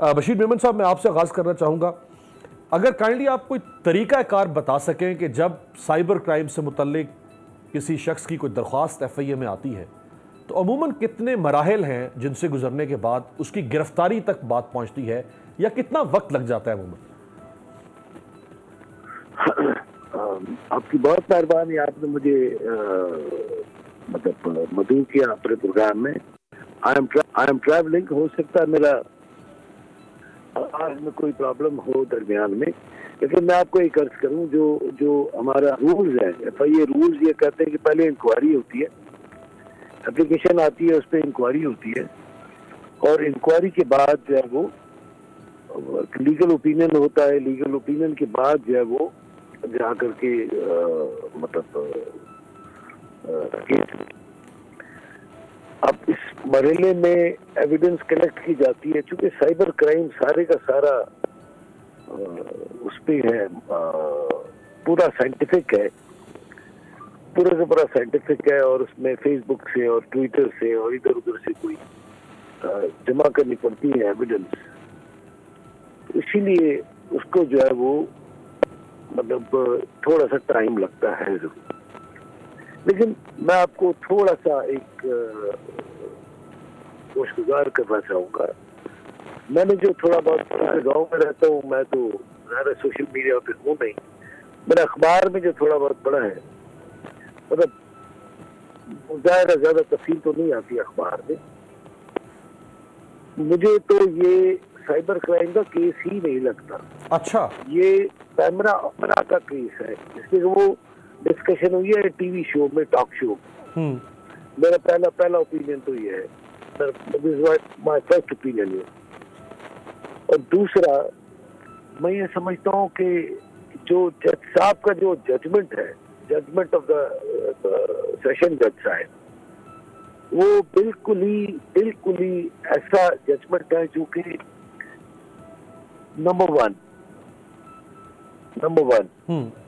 बशीर मेमन साहब, मैं आपसे आगाज़ करना चाहूँगा, अगर काइंडली आप कोई तरीक़ाकार बता सकें कि जब साइबर क्राइम से मुतल्लिक किसी शख्स की कोई दरख्वास्त FIA में आती है तो अमूमन कितने मराहिल हैं जिनसे गुजरने के बाद उसकी गिरफ्तारी तक बात पहुँचती है, या कितना वक्त लग जाता है अमूमन? आपकी बहुत मेहरबानी, आपने मुझे मतलब मदऊ किया अपने प्रोग्राम में। आई एम ट्रैवलिंग, हो सकता है मेरा आज में कोई प्रॉब्लम हो दरमियान में, लेकिन मैं आपको एक अर्ज करूं, जो हमारा रूल्स है, FIA रूल्स ये कहते हैं कि पहले इंक्वायरी होती है, एप्लीकेशन आती है, उस पर इंक्वायरी होती है, और इंक्वायरी के बाद जो है वो लीगल ओपिनियन होता है। लीगल ओपिनियन के बाद जो है वो जा करके मतलब अब इस मरहले में एविडेंस कलेक्ट की जाती है। चूंकि साइबर क्राइम सारे का सारा उस पे है, पूरा साइंटिफिक है, पूरा का पूरा साइंटिफिक है, और उसमें फेसबुक से और ट्विटर से और इधर उधर से कोई जमा करनी पड़ती है एविडेंस, इसीलिए उसको जो है वो मतलब थोड़ा सा टाइम लगता है जरूर। लेकिन मैं आपको थोड़ा सा एक खुशगुजार करना चाहूँगा। मैंने जो थोड़ा बहुत गाँव में रहता हूँ, मैं तो ज़्यादा सोशल मीडिया पे हूँ नहीं, मैंने अखबार में जो थोड़ा बहुत पढ़ा है, मतलब ज़्यादा तफसील तो नहीं आती अखबार में। मुझे तो ये साइबर क्राइम का केस ही नहीं लगता। अच्छा, ये कैमरा का केस है, जिसमें वो डिस्कशन हुई है टीवी शो में, टॉक शो। मेरा पहला ओपिनियन तो ये है, माय फर्स्ट ओपिनियन ये। और दूसरा, मैं ये समझता हूँ कि जो जज साहब का जो जजमेंट है, जजमेंट ऑफ द सेशन जज साहब, वो बिल्कुल ही ऐसा जजमेंट है जो कि नंबर वन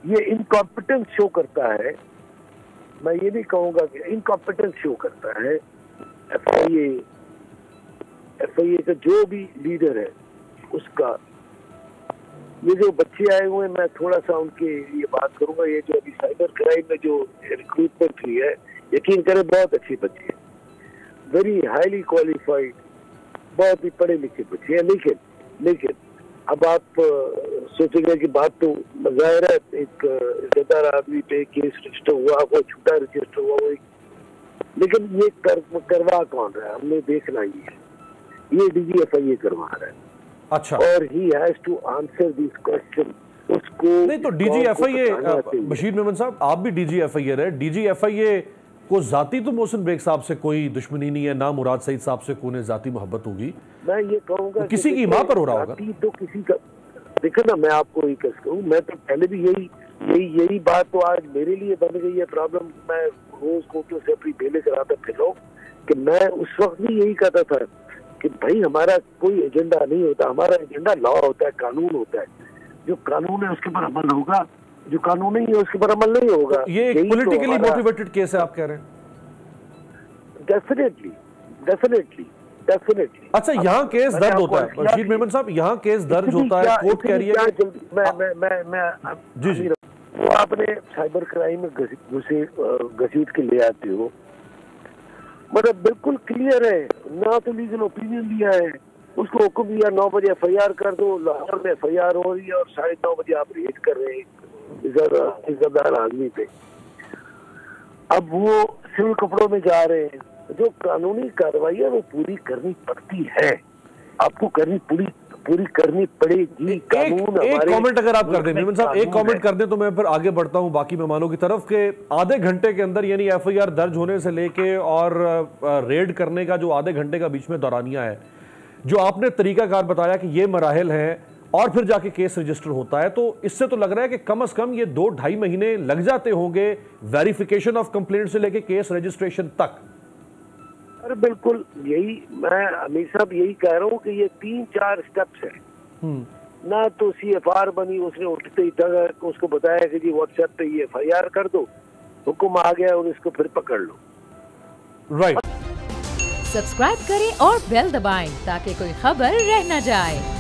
ये इनकॉम्पिटेंस शो करता है। मैं ये नहीं कहूंगा कि इनकॉम्पिटेंस शो करता है। FIA का जो भी लीडर है उसका, ये जो बच्चे आए हुए हैं, मैं थोड़ा सा उनके ये बात करूंगा। ये जो अभी साइबर क्राइम में जो रिक्रूटमेंट हुई है, यकीन करें बहुत अच्छे बच्चे हैं, वेरी हाईली क्वालिफाइड, बहुत ही पढ़े लिखे बच्चे हैं। लेकिन अब आप सोचेंगे कि बात तो जाहिर है, एक इज्जतदार आदमी पे केस रजिस्टर हुआ, वो छूटा रजिस्टर हुआ, वो लेकिन ये करवा कौन रहा है, हमने देखना ही है। ये DG FIA करवा रहा है। अच्छा, और he has to answer this question. उसको नहीं तो DG FIA, बशीर मेमन साहब आप भी DG FIA रहे, DG FIA को जाती तो मोहसिन बेग साहब से कोई दुश्मनी नहीं है, ना मुराद सईद साहब से कोई जाती मोहब्बत होगी। मैं ये कहूँगा तो किसी की माँ पर हो रहा होगा तो किसी का। देखो ना, मैं आपको एक कहूँ, मैं तो पहले भी यही बात तो आज मेरे लिए बन गई है प्रॉब्लम। मैं रोज कोर्टों से अपनी बेले कराता फिर रहा हूँ कि मैं उस वक्त भी यही कहता था कि भाई हमारा कोई एजेंडा नहीं होता, हमारा एजेंडा लॉ होता है, कानून होता है। जो कानून है उसके पर अमल होगा, जो कानून नहीं है उसके पर अमल नहीं होगा। ये एक पॉलिटिकली मोटिवेटेड केस है आप कह रहे हैं? डेफिनेटली। अच्छा, यहाँ केस दर्ज होता है बशीर मेमन साहब, यहाँ केस दर्ज होता है, कोर्ट कह रही है मैं जी वो आपने साइबर क्राइम में घसीट के ले आते हो, मतलब बिल्कुल क्लियर है ना, तो लीगल ओपिनियन दिया है, उसको हुक्म दिया 9 बजे FIR कर दो, लाहौर में FIR हो रही है और 9:30 बजे आप रेड कर रहे हैं इज्जतदार आदमी पे। अब वो सिविल कपड़ों में जा रहे हैं। जो कानूनी कार्रवाई है वो पूरी करनी पड़ती है, आपको पूरी करनी पड़ेगी। कानून एक कमेंट अगर आप कर दें मेमन साहब, एक कमेंट कर दें तो मैं फिर आगे बढ़ता हूं बाकी मेहमानों की तरफ के। आधे घंटे के अंदर यानी FIR दर्ज होने से लेके और रेड करने का जो आधे घंटे का बीच में दौरानिया है, जो आपने तरीकाकार बताया कि ये मराहिल हैं और फिर जाके केस रजिस्टर होता है, तो इससे तो लग रहा है कि कम से कम ये 2-2.5 महीने लग जाते होंगे वेरिफिकेशन ऑफ कंप्लेंट से लेके केस रजिस्ट्रेशन तक। अरे बिल्कुल, यही मैं अमीर साहब यही कह रहा हूँ कि ये 3-4 स्टेप्स है ना। तो CFR बनी, उसने उठते ही उसको बताया कि जी व्हाट्सएप पे ये FIR कर दो, हुक्म आ गया और इसको फिर पकड़ लो। राइट। सब्सक्राइब करें और बेल दबाएं ताकि कोई खबर रह न जाए।